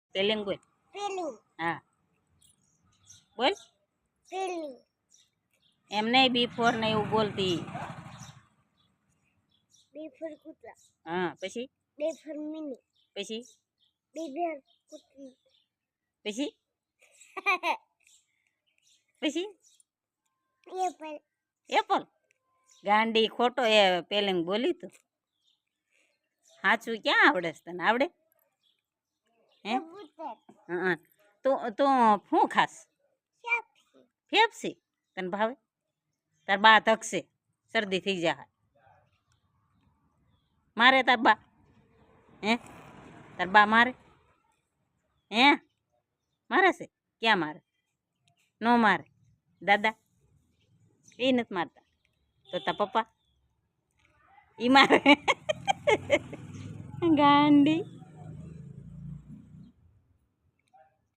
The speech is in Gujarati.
સ્પેલિંગ બોલ. હા બોલ. એમ નહીં B4 ને એવું બોલતી. હા પછી પછી પછી પછી એપલ. ગાંડી ખોટો એ સ્પેલિંગ બોલી તું. સાચું ક્યાં આવડે છે તને? આવડે હે? હા તું તું શું ખાસ? ફેફસી તને ભાવે? તાર બા ધકશે, શરદી થઈ જાય. મારે તાર બા? હે તાર બા મારે? હે મારે છે? ક્યાં મારે? નો મારે. દાદા એ નથી મારતા. તો તાર પપ્પા એ મારે. ગાંડી.